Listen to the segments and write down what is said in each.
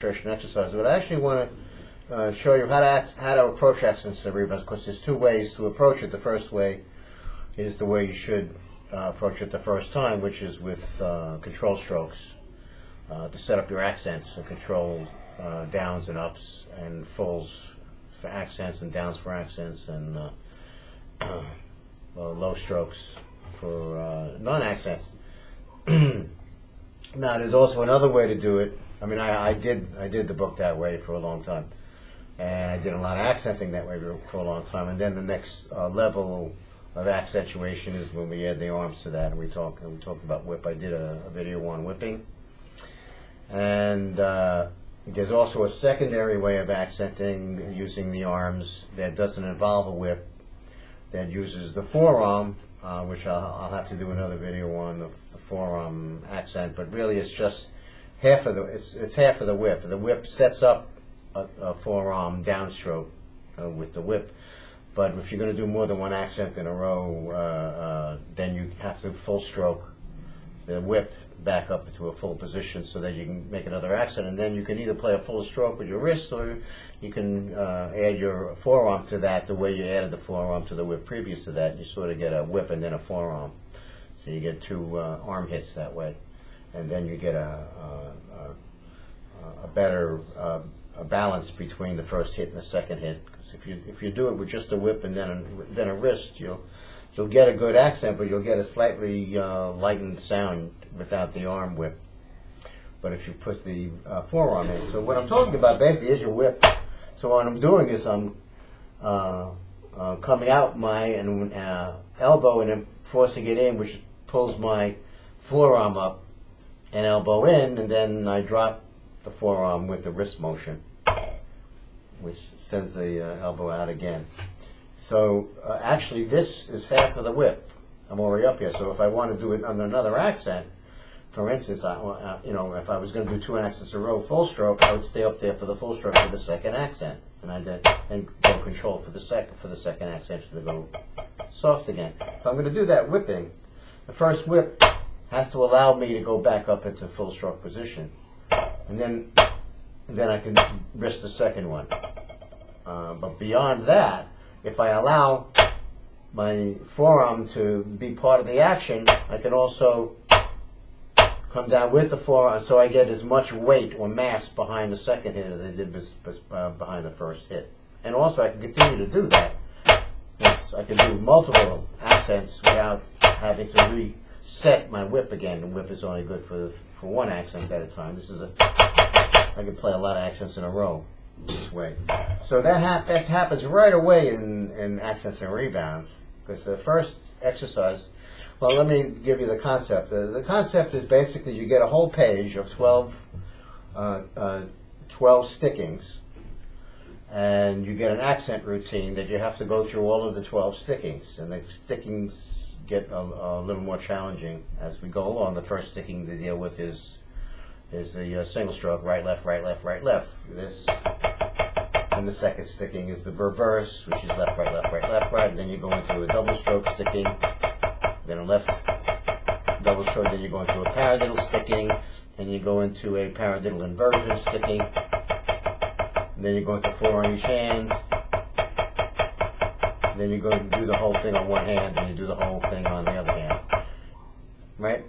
concentration exercise, but I actually want to show you how to approach accent rebounds, because there's two ways to approach it. The first way is the way you should approach it the first time, which is with control strokes to set up your accents and control downs and ups and fulls for accents and downs for accents and low strokes for non-accents. Now, there's also another way to do it. I mean, I did the book that way for a long time, and I did a lot of accenting that way for a long time. And then the next level of accentuation is when we add the arms to that, and we talk about whip. I did a video on whipping, and there's also a secondary way of accenting using the arms that doesn't involve a whip, that uses the forearm, which I'll have to do another video on the forearm accent. But really, it's just half of it's half of the whip. The whip sets up a forearm downstroke with the whip. But if you're going to do more than one accent in a row, then you have to full stroke the whip back up into a full position so that you can make another accent. And then you can either play a full stroke with your wrist, or you can add your forearm to that the way you added the forearm to the whip previous to that. You sort of get a whip and then a forearm. So you get two arm hits that way. And then you get a better balance between the first hit and the second hit. Because if you do it with just a whip and then a wrist, you'll get a good accent, but you'll get a slightly lightened sound without the arm whip. But if you put the forearm in, so what I'm talking about basically is your whip. So what I'm doing is I'm coming out my elbow and then forcing it in, which pulls my forearm up and elbow in, and then I drop the forearm with the wrist motion, which sends the elbow out again. So actually, this is half of the whip. I'm already up here. So if I want to do it under another accent, for instance, if I was going to do two accents in a row, full stroke, I would stay up there for the full stroke for the second accent, and I then go control for the second accent to go soft again. If I'm going to do that whipping, the first whip has to allow me to go back up into full stroke position, and then I can wrist the second one. But beyond that, if I allow my forearm to be part of the action, I can also come down with the forearm, so I get as much weight or mass behind the second hit as I did behind the first hit. And also, I can continue to do that. I can do multiple accents without having to reset my whip again. The whip is only good for one accent at a time. I can play a lot of accents in a row this way. So that happens right away in accents and rebounds, because the first exercise, well, let me give you the concept. The concept is basically you get a whole page of 12 stickings, and you get an accent routine that you have to go through all of the 12 stickings, and the stickings get a little more challenging as we go along. The first sticking to deal with is the single stroke, right, left, right, left, right, left. And the second sticking is the reverse, which is left, right, left, right, left, right. And then you go into a double stroke sticking, then a left double stroke, then you go into a paradiddle sticking, and you go into a paradiddle inversion sticking, and then you go into four on each hand, and then you go and do the whole thing on one hand, and you do the whole thing on the other hand, right?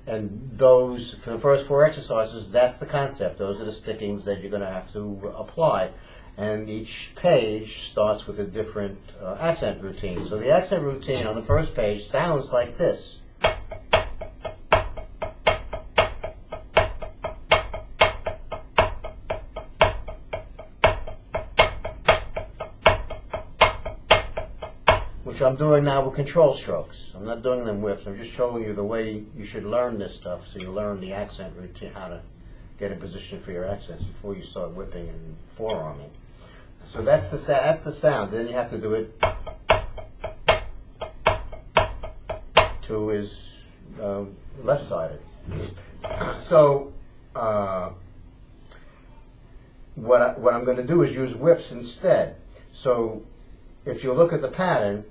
And those, for the first four exercises, that's the concept. Those are the stickings that you're going to have to apply. And each page starts with a different accent routine. So the accent routine on the first page sounds like this. Which I'm doing now with control strokes. I'm not doing them whips. I'm just showing you the way you should learn this stuff, so you learn the accent routine, how to get in position for your accents before you start whipping and forearming. So that's the sound. Then you have to do it. Two is left-sided. So what I'm going to do is use whips instead. So if you look at the pattern,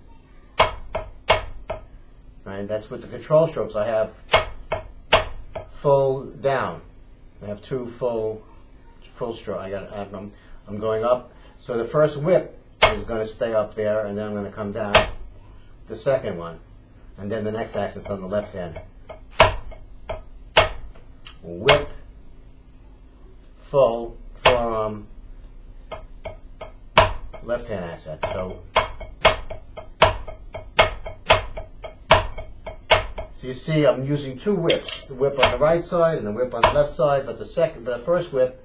right, that's with the control strokes. I have full down. I have two full full stroke. I'm going up. So the first whip is going to stay up there, and then I'm going to come down the second one, and then the next accent's on the left hand. Whip, full, forearm, left hand accent. So you see I'm using two whips, the whip on the right side and the whip on the left side, but the first whip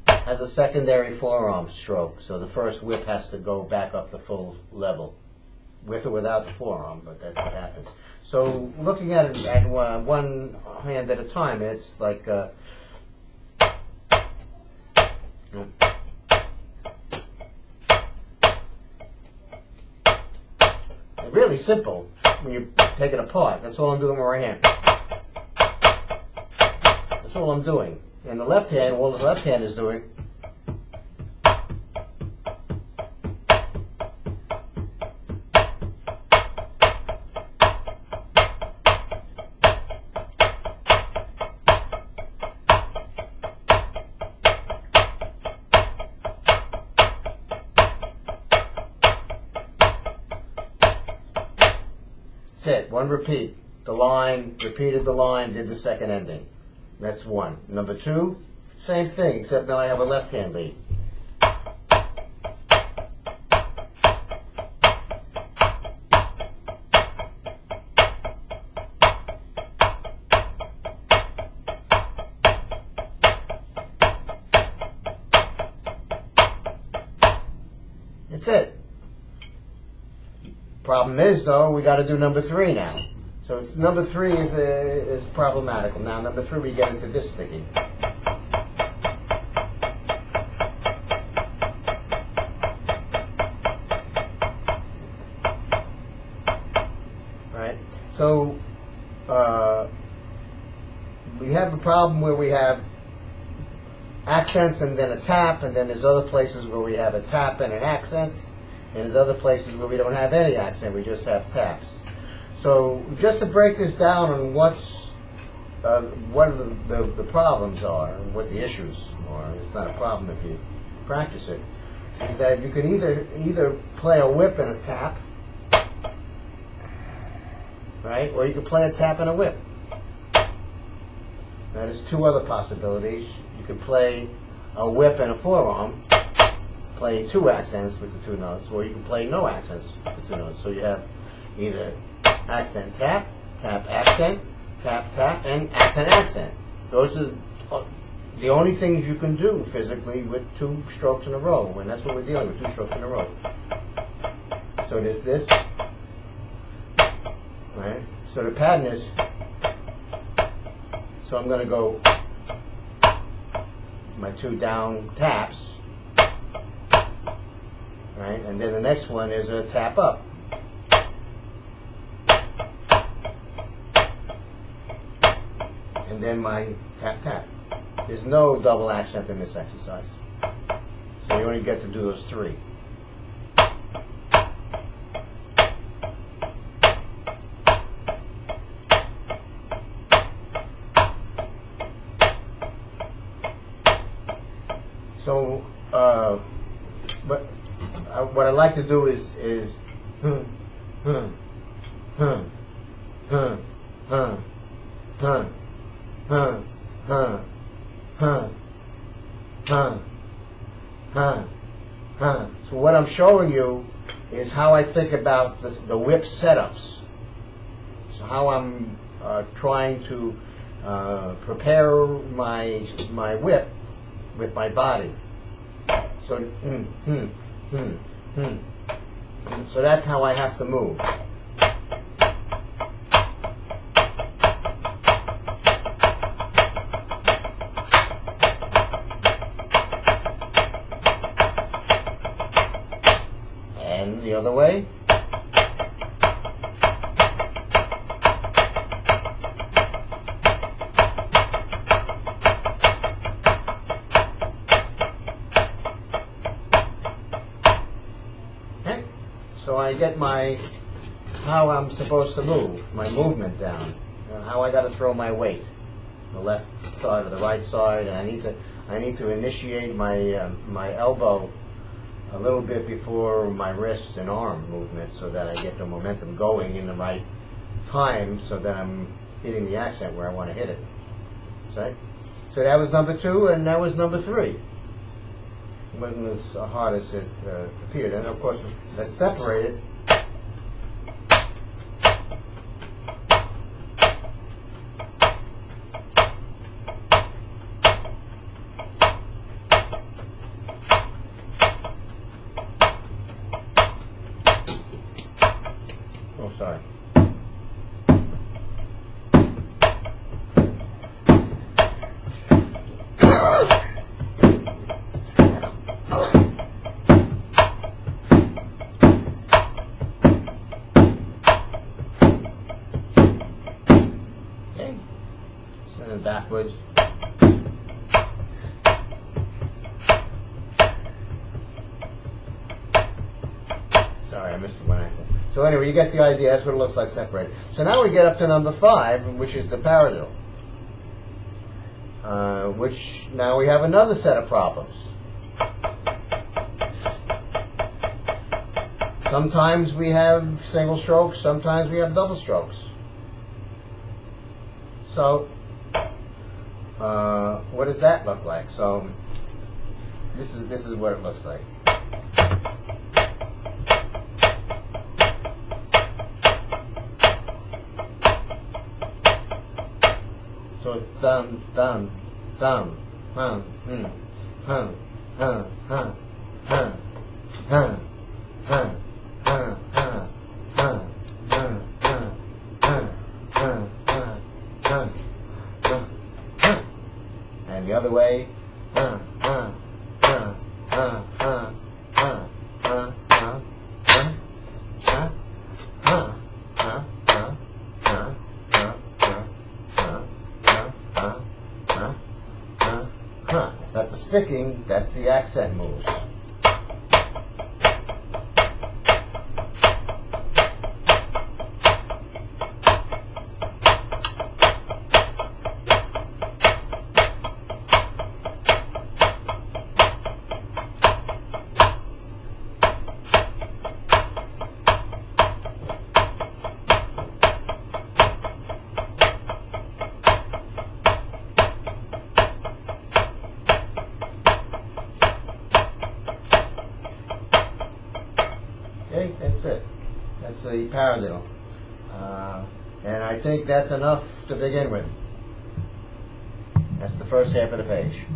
has a secondary forearm stroke, so the first whip has to go back up the full level, with or without the forearm, but that's what happens. So looking at it at one hand at a time, it's like really simple when you take it apart. That's all I'm doing with my right hand. That's all I'm doing. And the left hand, all the left hand is doing it. One repeat. The line, repeated the line, did the second ending. That's one. Number two, same thing, except now I have a left hand lead. That's it. Problem is, though, we got to do number three now. So number three is problematical. Now, number three, we get into this sticky. Right? So we have a problem where we have accents and then a tap, and then there's other places where we have a tap and an accent. And there's other places where we don't have any accent, we just have taps. So just to break this down on what the problems are, and what the issues are, it's not a problem if you practice it, is that you can either play a whip and a tap, right? Or you can play a tap and a whip. Now there's two other possibilities. You can play a whip and a forearm, play two accents with the two notes, or you can play no accents with the two notes. So you have either accent tap, tap accent, tap tap, and accent accent. Those are the only things you can do physically with two strokes in a row, and that's what we're dealing with, two strokes in a row. So there's this, right? So the pattern is, so I'm going to go my two down taps, right? And then the next one is a tap up. And then my tap tap. There's no double accent in this exercise. So you only get to do those three. So what I like to do is So what I'm showing you is how I think about the whip setups. So how I'm trying to prepare my whip with my body. So so that's how I have to move. And the other way. Okay, so I get how I'm supposed to move, my movement down, how I got to throw my weight. the left side or the right side, and I need to initiate my my elbow a little bit before my wrist and arm movement, so that I get the momentum going in the right time, so that I'm hitting the accent where I want to hit it. So that was number 2, and that was number 3. It wasn't as hard as it appeared, and of course that's separated. Oh, sorry. Okay. Send it backwards. Sorry, I missed the one accent. So anyway, you get the idea. That's what it looks like separated. So now we get up to number 5, which is the paradiddle. Which now we have another set of problems. Sometimes we have single strokes, sometimes we have double strokes. So what does that look like? So this is what it looks like. So dum dum dum hum hum hum hum hum hum hum hum hum hum hum hum hum hum hum hum hum, and the other way. It's not the sticking, that's the accent moves. Okay, that's it. That's the paradiddle. And I think that's enough to begin with. That's the first half of the page.